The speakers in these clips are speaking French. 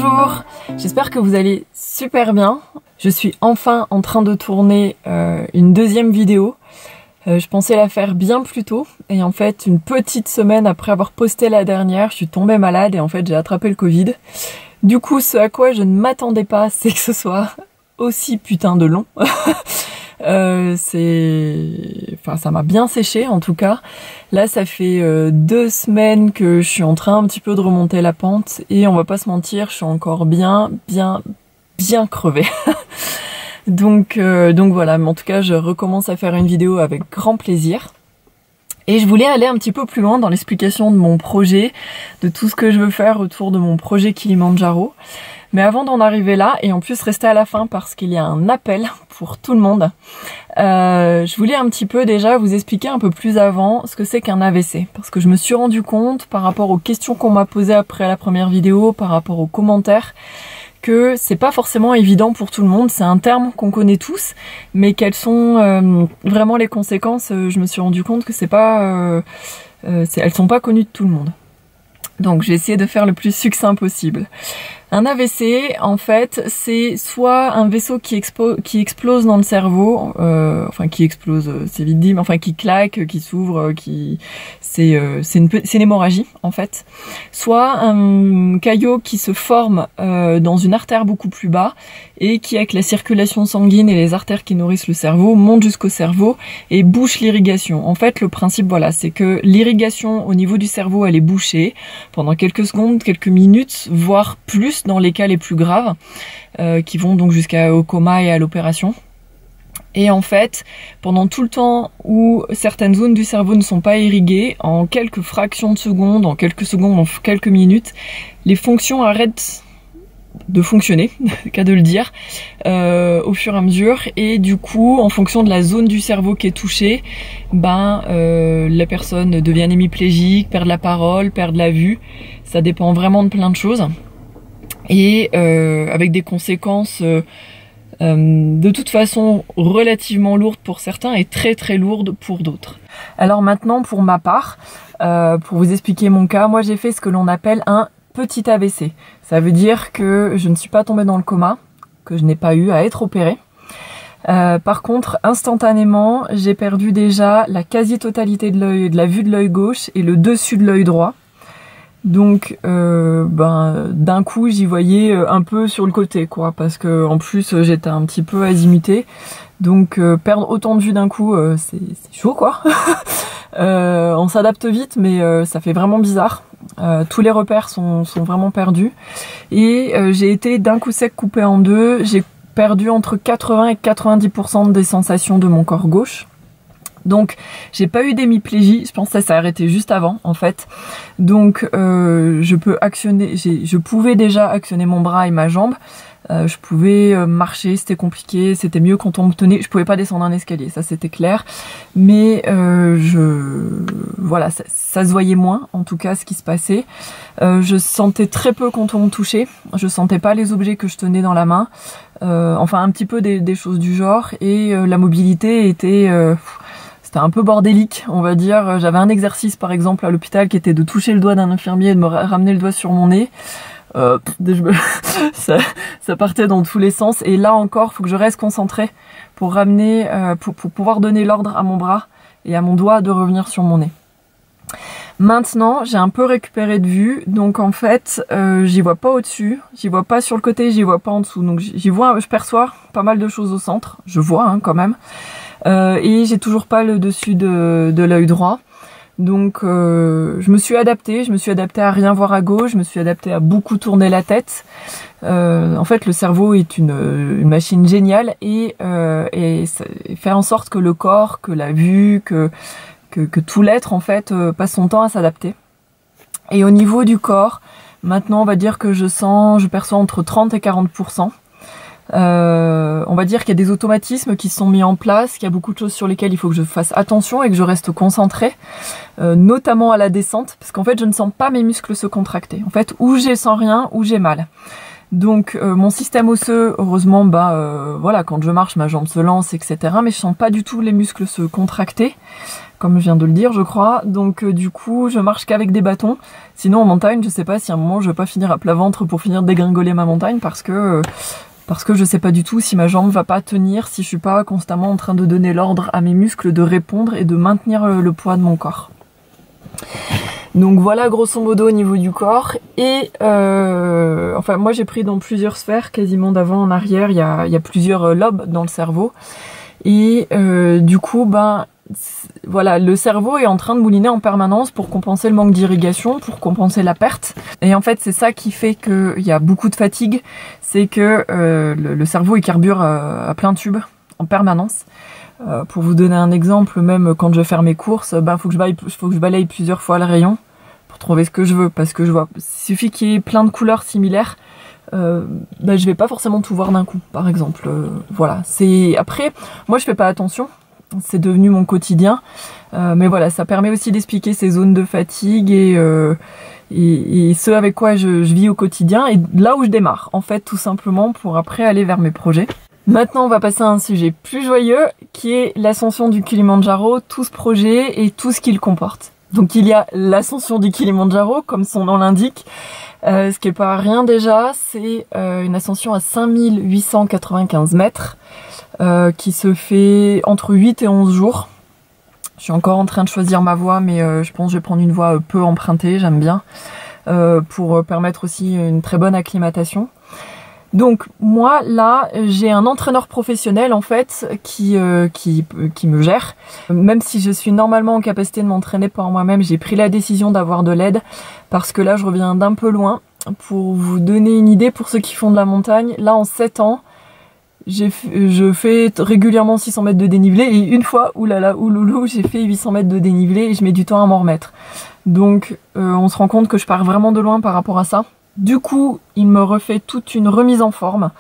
Bonjour, j'espère que vous allez super bien. Je suis enfin en train de tourner une deuxième vidéo. Je pensais la faire bien plus tôt et en fait une petite semaine après avoir posté la dernière, je suis tombée malade et en fait j'ai attrapé le Covid. Du coup ce à quoi je ne m'attendais pas, c'est que ce soit aussi putain de long. Ça m'a bien séché en tout cas. Là ça fait 2 semaines que je suis en train un petit peu de remonter la pente et on va pas se mentir, je suis encore bien crevée. Donc voilà, mais en tout cas je recommence à faire une vidéo avec grand plaisir. Et je voulais aller un petit peu plus loin dans l'explication de mon projet, de tout ce que je veux faire autour de mon projet Kilimanjaro. Mais avant d'en arriver là, et en plus rester à la fin parce qu'il y a un appel pour tout le monde, je voulais un petit peu déjà vous expliquer un peu plus avant ce que c'est qu'un AVC. Parce que je me suis rendu compte par rapport aux questions qu'on m'a posées après la première vidéo, par rapport aux commentaires, que c'est pas forcément évident pour tout le monde. C'est un terme qu'on connaît tous, mais quelles sont vraiment les conséquences, je me suis rendu compte que elles sont pas connues de tout le monde. Donc j'ai essayé de faire le plus succinct possible. Un AVC, en fait, c'est soit un vaisseau qui explose dans le cerveau, qui explose, c'est vite dit, mais enfin qui claque, qui s'ouvre, c'est une hémorragie en fait. Soit un caillot qui se forme dans une artère beaucoup plus bas et qui, avec la circulation sanguine et les artères qui nourrissent le cerveau, monte jusqu'au cerveau et bouche l'irrigation. En fait, le principe, voilà, c'est que l'irrigation au niveau du cerveau, elle est bouchée pendant quelques secondes, quelques minutes, voire plus dans les cas les plus graves, qui vont donc jusqu'au coma et à l'opération. Et en fait, pendant tout le temps où certaines zones du cerveau ne sont pas irriguées, en quelques fractions de secondes, en quelques minutes, les fonctions arrêtent de fonctionner, cas de le dire, au fur et à mesure, et du coup, en fonction de la zone du cerveau qui est touchée, la personne devient hémiplégique, perd la parole, perd la vue. Ça dépend vraiment de plein de choses. Et avec des conséquences de toute façon relativement lourdes pour certains et très lourdes pour d'autres. Alors maintenant pour ma part, pour vous expliquer mon cas, moi j'ai fait ce que l'on appelle un petit AVC. Ça veut dire que je ne suis pas tombée dans le coma, que je n'ai pas eu à être opérée. Par contre, instantanément, j'ai perdu déjà la quasi-totalité de la vue de l'œil gauche et le dessus de l'œil droit. Donc d'un coup j'y voyais un peu sur le côté quoi, parce que en plus j'étais un petit peu azimutée, donc perdre autant de vue d'un coup c'est chaud quoi. On s'adapte vite mais ça fait vraiment bizarre. Tous les repères sont vraiment perdus et j'ai été d'un coup sec coupée en deux. J'ai perdu entre 80 et 90% des sensations de mon corps gauche. Donc j'ai pas eu d'hémiplégie, je pense que ça s'est arrêté juste avant en fait. Donc je pouvais déjà actionner mon bras et ma jambe. Je pouvais marcher, c'était compliqué, c'était mieux quand on me tenait. Je pouvais pas descendre un escalier, ça c'était clair. Mais ça se voyait moins en tout cas ce qui se passait. Je sentais très peu quand on me touchait. Je sentais pas les objets que je tenais dans la main. Un petit peu des choses du genre. Et la mobilité était c'était un peu bordélique, on va dire. J'avais un exercice, par exemple, à l'hôpital, qui était de toucher le doigt d'un infirmier et de me ramener le doigt sur mon nez. Ça partait dans tous les sens. Et là encore, faut que je reste concentrée pour ramener, pour pouvoir donner l'ordre à mon bras et à mon doigt de revenir sur mon nez. Maintenant, j'ai un peu récupéré de vue, donc en fait, j'y vois pas au-dessus, j'y vois pas sur le côté, j'y vois pas en dessous. Donc je perçois pas mal de choses au centre, je vois quand même. Et j'ai toujours pas le dessus de l'œil droit. Donc je me suis adaptée à rien voir à gauche, je me suis adaptée à beaucoup tourner la tête. En fait, le cerveau est une machine géniale et fait en sorte que le corps, que la vue, que tout l'être en fait passe son temps à s'adapter. Et au niveau du corps, maintenant on va dire que je perçois entre 30 et 40%. On va dire qu'il y a des automatismes qui se sont mis en place, qu'il y a beaucoup de choses sur lesquelles il faut que je fasse attention et que je reste concentrée, notamment à la descente, parce qu'en fait je ne sens pas mes muscles se contracter. En fait, ou je sens rien, ou j'ai mal. Donc mon système osseux, heureusement, voilà, quand je marche, ma jambe se lance, etc. Mais je sens pas du tout les muscles se contracter, comme je viens de le dire, je crois. Donc du coup, je marche qu'avec des bâtons. Sinon en montagne, je sais pas si à un moment je vais pas finir à plat ventre pour finir de dégringoler ma montagne parce que je sais pas du tout si ma jambe va pas tenir, si je suis pas constamment en train de donner l'ordre à mes muscles de répondre et de maintenir le poids de mon corps. Donc voilà grosso modo au niveau du corps. Et enfin moi j'ai pris dans plusieurs sphères, quasiment d'avant en arrière, il y a plusieurs lobes dans le cerveau. Et du coup voilà, le cerveau est en train de mouliner en permanence pour compenser le manque d'irrigation, pour compenser la perte. Et en fait, c'est ça qui fait qu'il y a beaucoup de fatigue, c'est que le cerveau il carbure à plein tube en permanence. Pour vous donner un exemple, même quand je vais faire mes courses, faut que je balaye plusieurs fois le rayon pour trouver ce que je veux, parce que je vois, il suffit qu'il y ait plein de couleurs similaires. Je vais pas forcément tout voir d'un coup, par exemple. Voilà. Après, moi je fais pas attention. C'est devenu mon quotidien, mais voilà, ça permet aussi d'expliquer ces zones de fatigue et ce avec quoi je vis au quotidien et là où je démarre, en fait, tout simplement pour après aller vers mes projets. Maintenant, on va passer à un sujet plus joyeux qui est l'ascension du Kilimandjaro, tout ce projet et tout ce qu'il comporte. Donc il y a l'ascension du Kilimandjaro, comme son nom l'indique, ce qui est pas rien déjà, c'est une ascension à 5895 mètres. Qui se fait entre 8 et 11 jours. Je suis encore en train de choisir ma voie, mais je pense que je vais prendre une voie peu empruntée, j'aime bien, pour permettre aussi une très bonne acclimatation. Donc moi là, j'ai un entraîneur professionnel en fait qui me gère. Même si je suis normalement en capacité de m'entraîner par moi-même, j'ai pris la décision d'avoir de l'aide parce que là je reviens d'un peu loin. Pour vous donner une idée, pour ceux qui font de la montagne, là en 7 ans, je fais régulièrement 600 mètres de dénivelé et une fois, ouloulou, j'ai fait 800 mètres de dénivelé et je mets du temps à m'en remettre. Donc on se rend compte que je pars vraiment de loin par rapport à ça. Du coup, il me refait toute une remise en forme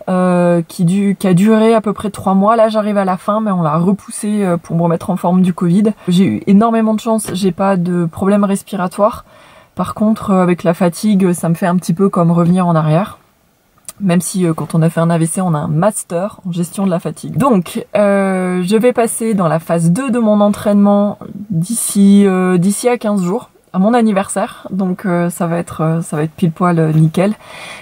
qui a duré à peu près 3 mois. Là, j'arrive à la fin, mais on l'a repoussé pour me remettre en forme du Covid. J'ai eu énormément de chance, j'ai pas de problème respiratoire. Par contre, avec la fatigue, ça me fait un petit peu comme revenir en arrière. Même si quand on a fait un AVC, on a un master en gestion de la fatigue. Donc, je vais passer dans la phase 2 de mon entraînement d'ici à 15 jours, à mon anniversaire. Donc, ça va être pile poil nickel.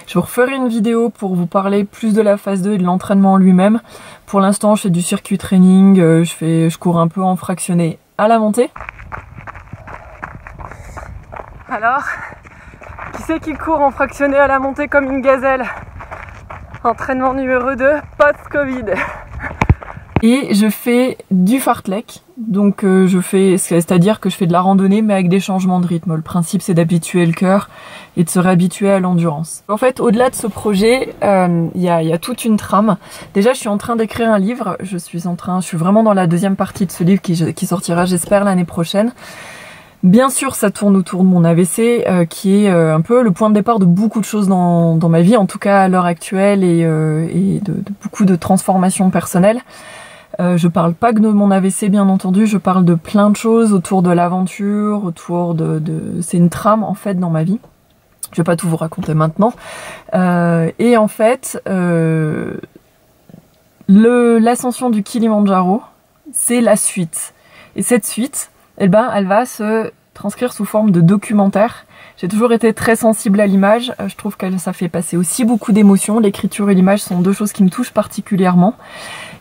Je vous referai une vidéo pour vous parler plus de la phase 2 et de l'entraînement en lui-même. Pour l'instant, je fais du circuit training, je cours un peu en fractionné à la montée. Alors, qui c'est qui court en fractionné à la montée comme une gazelle ? Entraînement numéro 2, post-Covid. Et je fais du fartlek, donc c'est-à-dire que je fais de la randonnée mais avec des changements de rythme. Le principe c'est d'habituer le cœur et de se réhabituer à l'endurance. En fait, au-delà de ce projet, il y a toute une trame. Déjà, je suis en train d'écrire un livre. Je suis vraiment dans la deuxième partie de ce livre qui sortira, j'espère, l'année prochaine. Bien sûr, ça tourne autour de mon AVC, qui est un peu le point de départ de beaucoup de choses dans ma vie, en tout cas à l'heure actuelle, et de beaucoup de transformations personnelles. Je parle pas que de mon AVC, bien entendu, je parle de plein de choses autour de l'aventure, c'est une trame en fait dans ma vie. Je vais pas tout vous raconter maintenant. Et en fait, l'ascension du Kilimandjaro, c'est la suite. Et cette suite, elle va se transcrire sous forme de documentaire. J'ai toujours été très sensible à l'image. Je trouve que ça fait passer aussi beaucoup d'émotions. L'écriture et l'image sont deux choses qui me touchent particulièrement.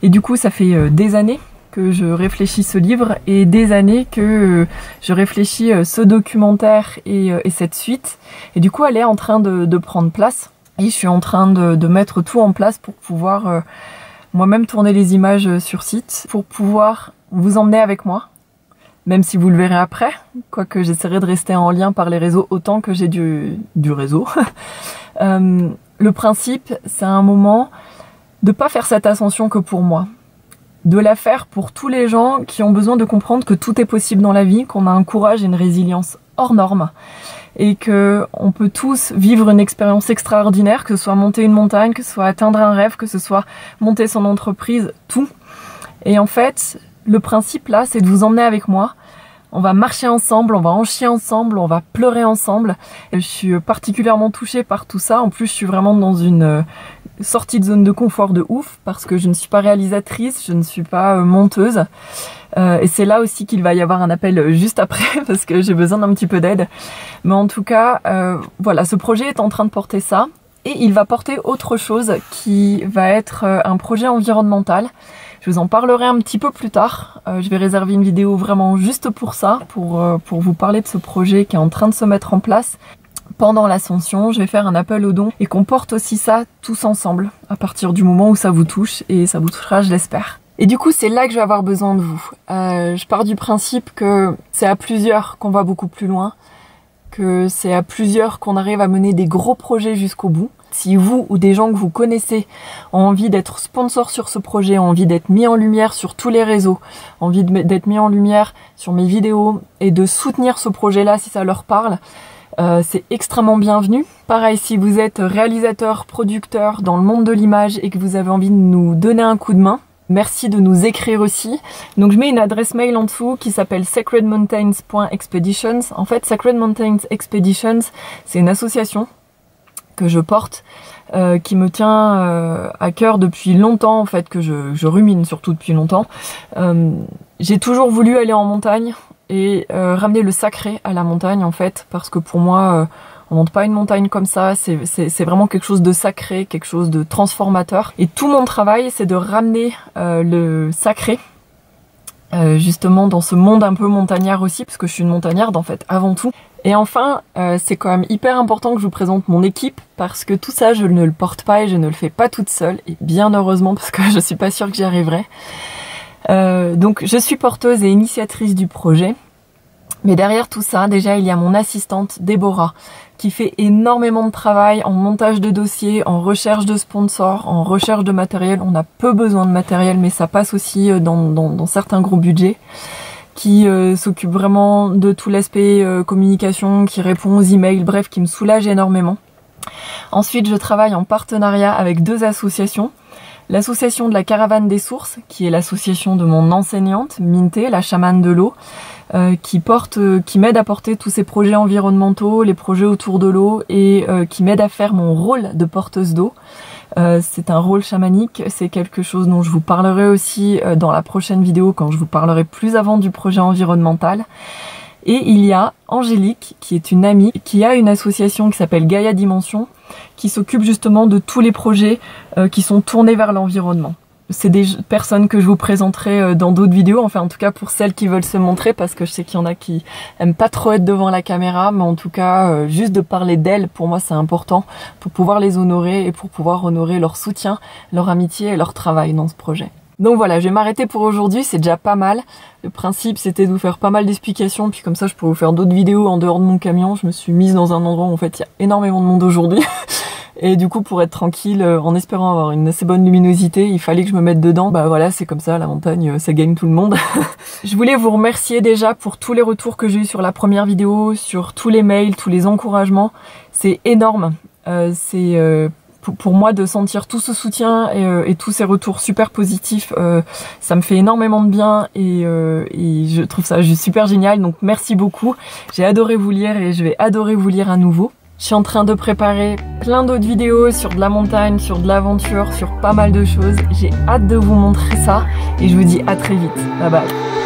Et du coup, ça fait des années que je réfléchis ce livre et des années que je réfléchis ce documentaire et cette suite. Et du coup, elle est en train de prendre place. Et je suis en train de mettre tout en place pour pouvoir moi-même tourner les images sur site, pour pouvoir vous emmener avec moi. Même si vous le verrez après, quoique j'essaierai de rester en lien par les réseaux autant que j'ai du réseau. Le principe, c'est un moment de pas faire cette ascension que pour moi, de la faire pour tous les gens qui ont besoin de comprendre que tout est possible dans la vie, qu'on a un courage et une résilience hors norme, et que on peut tous vivre une expérience extraordinaire, que ce soit monter une montagne, que ce soit atteindre un rêve, que ce soit monter son entreprise, tout. Et en fait, le principe là, c'est de vous emmener avec moi On va marcher ensemble, on va en chier ensemble, on va pleurer ensemble. Je suis particulièrement touchée par tout ça. En plus, je suis vraiment dans une sortie de zone de confort de ouf parce que je ne suis pas réalisatrice, je ne suis pas monteuse. Et c'est là aussi qu'il va y avoir un appel juste après parce que j'ai besoin d'un petit peu d'aide. Mais en tout cas, voilà, ce projet est en train de porter ça. Et il va porter autre chose qui va être un projet environnemental. Je vous en parlerai un petit peu plus tard. Je vais réserver une vidéo vraiment juste pour ça, pour vous parler de ce projet qui est en train de se mettre en place. Pendant l'ascension, je vais faire un appel aux dons et qu'on porte aussi ça tous ensemble à partir du moment où ça vous touche, et ça vous touchera, je l'espère. Et du coup, c'est là que je vais avoir besoin de vous. Je pars du principe que c'est à plusieurs qu'on va beaucoup plus loin, que c'est à plusieurs qu'on arrive à mener des gros projets jusqu'au bout. Si vous ou des gens que vous connaissez ont envie d'être sponsors sur ce projet, ont envie d'être mis en lumière sur tous les réseaux, ont envie d'être mis en lumière sur mes vidéos et de soutenir ce projet-là si ça leur parle, c'est extrêmement bienvenu. Pareil, si vous êtes réalisateur, producteur dans le monde de l'image et que vous avez envie de nous donner un coup de main, merci de nous écrire aussi. Donc je mets une adresse mail en dessous qui s'appelle sacredmountains.expeditions. En fait, Sacred Mountains Expeditions, c'est une association que je porte, qui me tient à cœur depuis longtemps, en fait, que je rumine surtout depuis longtemps. J'ai toujours voulu aller en montagne et ramener le sacré à la montagne, en fait, parce que pour moi, on monte pas une montagne comme ça, c'est vraiment quelque chose de sacré, quelque chose de transformateur. Et tout mon travail, c'est de ramener le sacré, justement dans ce monde un peu montagnard aussi, parce que je suis une montagnarde en fait, avant tout. Et enfin, c'est quand même hyper important que je vous présente mon équipe, parce que tout ça, je ne le porte pas et je ne le fais pas toute seule, et bien heureusement, parce que je suis pas sûre que j'y arriverai. Donc je suis porteuse et initiatrice du projet, mais derrière tout ça, déjà il y a mon assistante Déborah, qui fait énormément de travail en montage de dossiers, en recherche de sponsors, en recherche de matériel. On a peu besoin de matériel, mais ça passe aussi dans certains gros budgets, qui s'occupe vraiment de tout l'aspect communication, qui répond aux emails, bref, qui me soulage énormément. Ensuite, je travaille en partenariat avec deux associations. L'association de la Caravane des Sources, qui est l'association de mon enseignante, Minté, la chamane de l'eau, qui m'aide à porter tous ces projets environnementaux, les projets autour de l'eau, et qui m'aide à faire mon rôle de porteuse d'eau. C'est un rôle chamanique, c'est quelque chose dont je vous parlerai aussi dans la prochaine vidéo, quand je vous parlerai plus avant du projet environnemental. Et il y a Angélique, qui est une amie, qui a une association qui s'appelle Gaia Dimension, qui s'occupe justement de tous les projets qui sont tournés vers l'environnement. C'est des personnes que je vous présenterai dans d'autres vidéos, enfin en tout cas pour celles qui veulent se montrer, parce que je sais qu'il y en a qui aiment pas trop être devant la caméra, mais en tout cas juste de parler d'elles, pour moi c'est important, pour pouvoir les honorer et pour pouvoir honorer leur soutien, leur amitié et leur travail dans ce projet. Donc voilà, je vais m'arrêter pour aujourd'hui, c'est déjà pas mal. Le principe c'était de vous faire pas mal d'explications, puis comme ça je pourrais vous faire d'autres vidéos en dehors de mon camion. Je me suis mise dans un endroit où en fait il y a énormément de monde aujourd'hui. Et du coup, pour être tranquille, en espérant avoir une assez bonne luminosité, il fallait que je me mette dedans. Bah voilà, c'est comme ça, la montagne, ça gagne tout le monde. Je voulais vous remercier déjà pour tous les retours que j'ai eu sur la première vidéo, sur tous les mails, tous les encouragements. C'est énorme. Pour moi, de sentir tout ce soutien et tous ces retours super positifs, ça me fait énormément de bien et je trouve ça juste super génial. Donc merci beaucoup. J'ai adoré vous lire et je vais adorer vous lire à nouveau. Je suis en train de préparer plein d'autres vidéos sur de la montagne, sur de l'aventure, sur pas mal de choses. J'ai hâte de vous montrer ça et je vous dis à très vite. Bye bye.